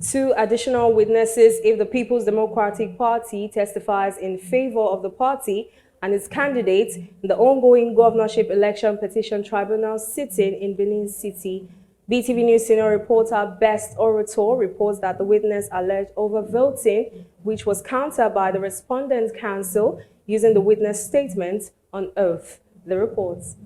Two additional witnesses if the People's Democratic Party testifies in favor of the party and its candidate in the ongoing governorship election petition tribunal sitting in Benin City. BTV News senior reporter Best Orator reports that the witness alleged overvoting, which was countered by the respondent counsel using the witness statement on oath. The reports.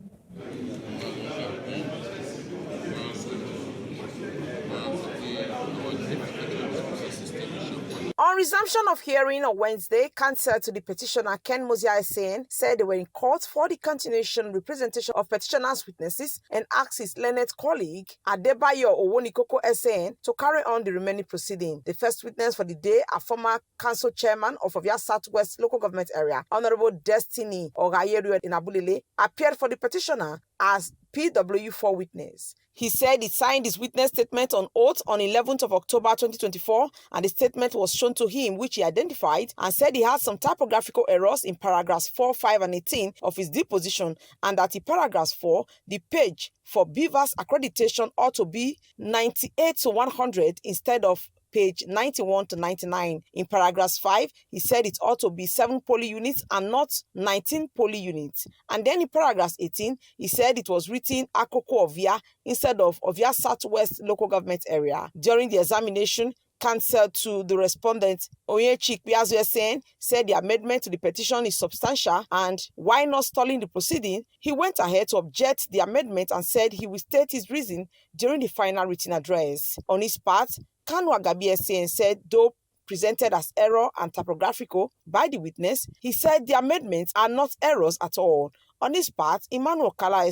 On resumption of hearing on Wednesday, counsel to the petitioner Ken Mosia said they were in court for the continuation representation of petitioner's witnesses and asked his learned colleague Adebayo Owonikoko SN to carry on the remaining proceeding. The first witness for the day, a former council chairman of Ovia Southwest local government area, Honorable Destiny Ogayeru in Abulele, appeared for the petitioner as PW4 witness. He said he signed his witness statement on oath on 11th of October 2024, and the statement was shown to him, which he identified and said he had some typographical errors in paragraphs 4, 5, and 18 of his deposition, and that in paragraph 4, the page for Beaver's accreditation ought to be 98 to 100 instead of page 91 to 99. In paragraph 5, he said it ought to be 7 poly units and not 19 poly units. And then in paragraph 18, he said it was written Akoko Ovia instead of Ovia Southwest local government area. During the examination, counsel to the respondent, Onyechik Piazu said the amendment to the petition is substantial, and while not stalling the proceeding, he went ahead to object the amendment and said he will state his reason during the final written address. On his part, Kanu Agabi said, though presented as error and typographical by the witness, he said the amendments are not errors at all. On his part, Emmanuel Kala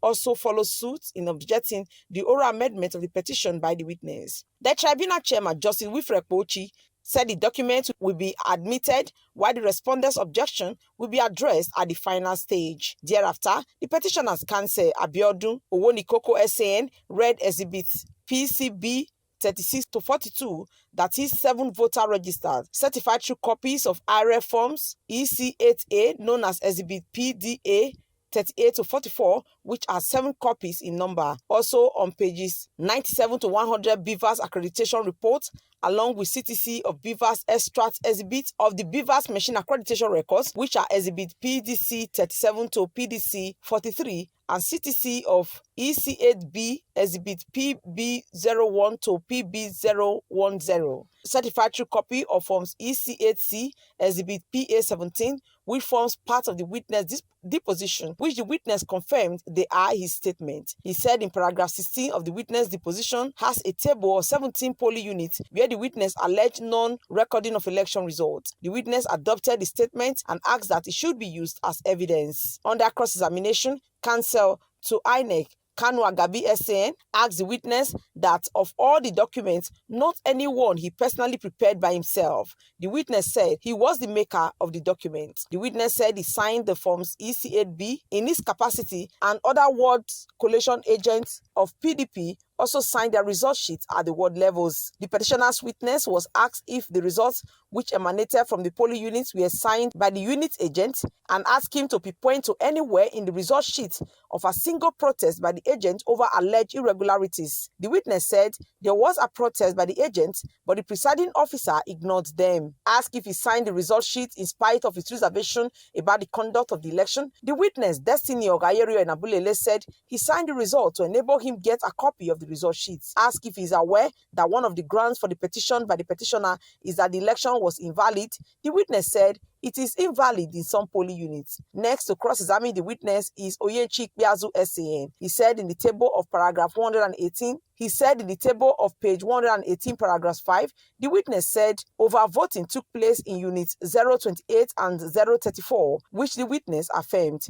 also follows suit in objecting the oral amendment of the petition by the witness. The tribunal chairman, Justice Wilfred Pochi, said the document will be admitted while the respondent's objection will be addressed at the final stage. Thereafter, the petitioner's counsel, Abiodun Owonikoko SAN, read exhibits PCB 36 to 42, that is 7 voter registered, certified through copies of IRF forms EC8A, known as exhibit PDA 38 to 44, which are 7 copies in number. Also on pages 97 to 100, Beaver's accreditation report, along with CTC of Beaver's extract exhibit of the Beaver's machine accreditation records, which are exhibit PDC 37 to PDC 43, and CTC of EC8B exhibit PB01 to PB010. Certified true copy of forms EC8C exhibit PA17, which forms part of the witness deposition, which the witness confirmed they are his statement. He said in paragraph 16 of the witness deposition has a table of 17 poly units where the witness alleged non-recording of election results. The witness adopted the statement and asked that it should be used as evidence. Under cross-examination, counsel to INEC, Kanu Agabi SAN, asked the witness that of all the documents, not any one he personally prepared by himself. The witness said he was the maker of the document. The witness said he signed the forms EC8B in his capacity, and other ward collation agents of PDP also signed their result sheets at the ward levels. The petitioner's witness was asked if the results which emanated from the polling units were signed by the unit agent, and asked him to pinpoint to anywhere in the result sheet of a single protest by the agent over alleged irregularities. The witness said there was a protest by the agent, but the presiding officer ignored them. Asked if he signed the result sheet in spite of his reservation about the conduct of the election, the witness, Destiny Ogayeru and Abulele, said he signed the result to enable him get a copy of the result sheets. Asked if he is aware that one of the grounds for the petition by the petitioner is that the election was invalid, the witness said it is invalid in some polling units. Next to cross-examine the witness is Onyechik Piazu SAN. He said in the table of paragraph 118, page 118, paragraph 5, the witness said overvoting took place in units 028 and 034, which the witness affirmed.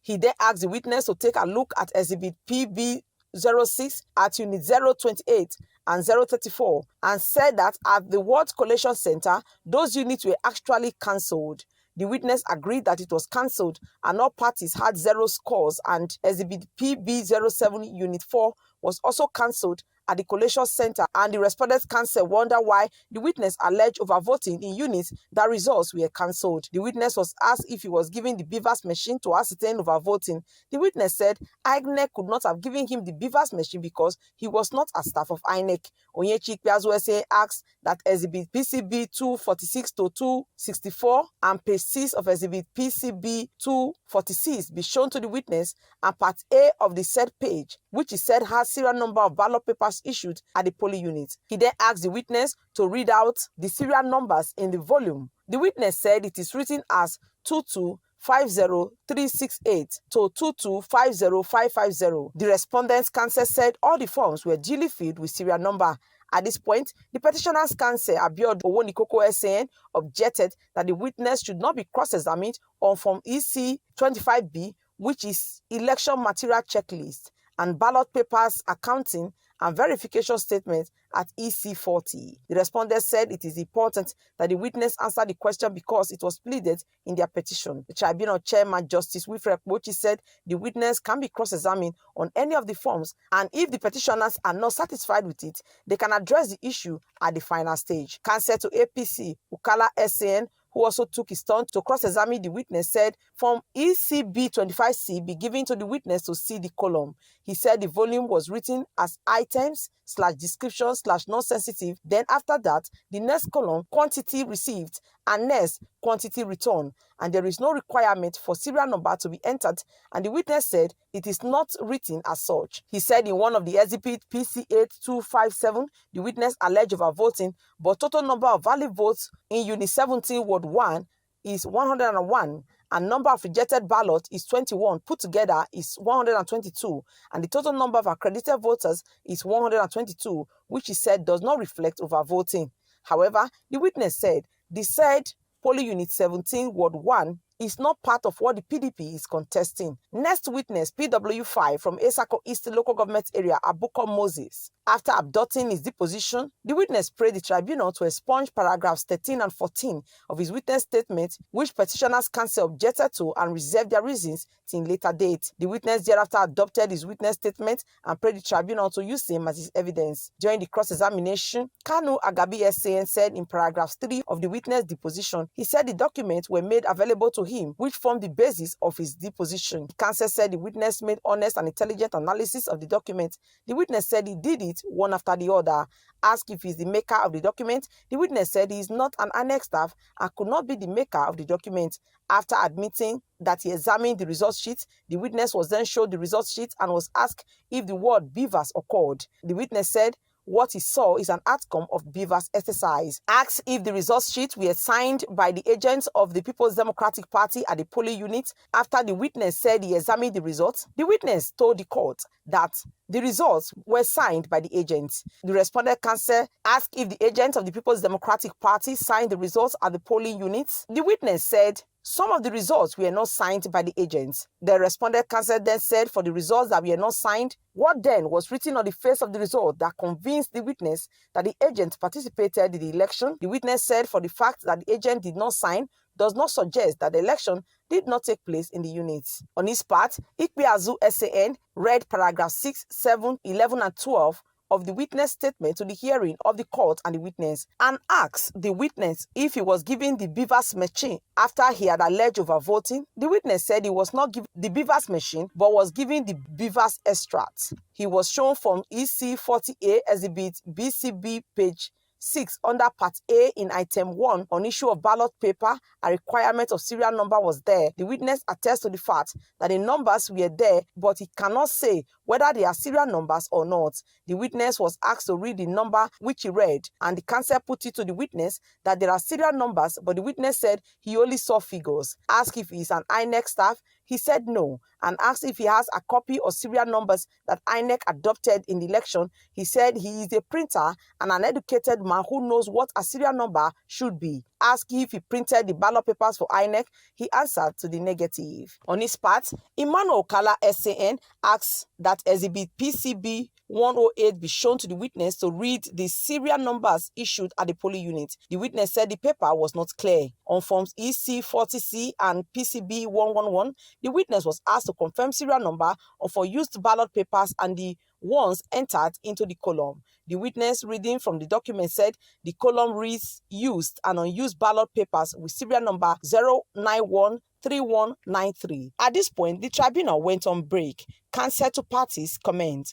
He then asked the witness to take a look at exhibit PB06 at unit 028 and 034, and said that at the Ward Collation Center, those units were actually cancelled. The witness agreed that it was cancelled and all parties had 0 scores, and exhibit PB07 unit 4 was also cancelled at the collation center, and the respondent counsel wondered why the witness alleged overvoting in units that results were cancelled. The witness was asked if he was given the beavers machine to ascertain overvoting. The witness said INEC could not have given him the beavers machine because he was not a staff of INEC. Onyechi Ikpeazu asked that Exhibit PCB 246 to 264 and page 6 of Exhibit PCB 246 be shown to the witness, and Part A of the said page, which he said has serial number of ballot papers issued at the polling unit. He then asked the witness to read out the serial numbers in the volume. The witness said it is written as 2250368 to 2250550. The respondent's counsel said all the forms were duly filled with serial number. At this point, the petitioner's counsel, Abiodun Owonikoko SAN, objected that the witness should not be cross-examined on Form EC 25B, which is Election Material Checklist, and ballot papers accounting and verification statement at EC 40. The respondent said it is important that the witness answer the question because it was pleaded in their petition. The tribunal chairman, Justice Wilfred Mochi, said the witness can be cross-examined on any of the forms, and if the petitioners are not satisfied with it, they can address the issue at the final stage. Counsel to APC, Ukala SAN, who also took his turn to cross-examine the witness, said Form ECB 25C be given to the witness to see the column. He said the volume was written as items/description/non-sensitive. Then after that, the next column, quantity received, and next, quantity returned. And there is no requirement for serial number to be entered, and the witness said it is not written as such. He said in one of the exhibit PC 8257, the witness alleged overvoting, but total number of valid votes in Unit 17 Ward 1 is 101, and number of rejected ballots is 21, put together is 122, and the total number of accredited voters is 122, which he said does not reflect overvoting. However, the witness said the said polling unit 17 Ward 1 is not part of what the PDP is contesting. Next witness, PW5 from Esako East Local Government Area, Abuko Moses. After abducting his deposition, the witness prayed the tribunal to expunge paragraphs 13 and 14 of his witness statement, which petitioners' counsel objected to and reserved their reasons till later date. The witness thereafter adopted his witness statement and prayed the tribunal to use him as his evidence. During the cross-examination, Kanu Agabi SAN said in paragraph 3 of the witness deposition, he said the documents were made available to him, which formed the basis of his deposition. The counsel said the witness made honest and intelligent analysis of the document. The witness said he did it one after the other. Asked if he's the maker of the document, the witness said he is not an INEC staff and could not be the maker of the document. After admitting that he examined the result sheet, the witness was then showed the result sheet and was asked if the word beavers occurred. The witness said what he saw is an outcome of beavers exercise. Asked if the results sheet were signed by the agents of the People's Democratic Party at the polling unit after the witness said he examined the results, the witness told the court that the results were signed by the agents. The respondent counsel asked if the agents of the People's Democratic Party signed the results at the polling units. The witness said some of the results were not signed by the agents. The respondent counsel then said for the results that were not signed, what then was written on the face of the result that convinced the witness that the agent participated in the election? The witness said for the fact that the agent did not sign does not suggest that the election did not take place in the units. On his part, Ikpeazu SAN read paragraph 6, 7, 11, and 12 of the witness statement to the hearing of the court and the witness, and asked the witness if he was given the beavers machine after he had alleged overvoting. The witness said he was not given the beavers machine but was given the beavers extract. He was shown from EC 40A Exhibit BCB page 6 under Part A in Item 1 on issue of ballot paper, a requirement of serial number was there. The witness attests to the fact that the numbers were there, but he cannot say whether they are serial numbers or not. The witness was asked to read the number, which he read, and the counsel put it to the witness that there are serial numbers, but the witness said he only saw figures. Asked if he is an INEC staff, he said no, and asked if he has a copy of serial numbers that INEC adopted in the election. He said he is a printer and an educated man who knows what a serial number should be. Asked if he printed the ballot papers for INEC, he answered to the negative. On his part, Emmanuel Okala SAN asked that Exhibit PCB 108 be shown to the witness to read the serial numbers issued at the polling unit. The witness said the paper was not clear. On forms EC 40C and PCB 111, the witness was asked to confirm serial number for used ballot papers and the once entered into the column. The witness reading from the document said the column reads used and unused ballot papers with serial number 0913193. At this point, the tribunal went on break. Counsel to parties comment.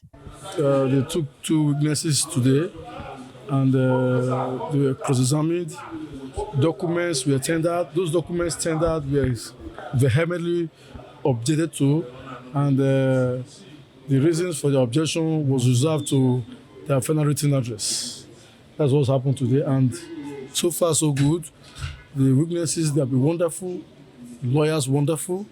They took 2 witnesses today and they were cross-examined. Documents were tendered. Those documents tendered were vehemently objected to, and the reasons for the objection was reserved to their final written address. That's what's happened today, and so far so good. The witnesses, they have been wonderful, lawyers wonderful,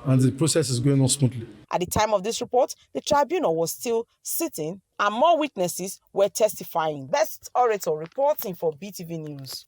and the process is going on smoothly. At the time of this report, the tribunal was still sitting and more witnesses were testifying. Best Orator reporting for BTV News.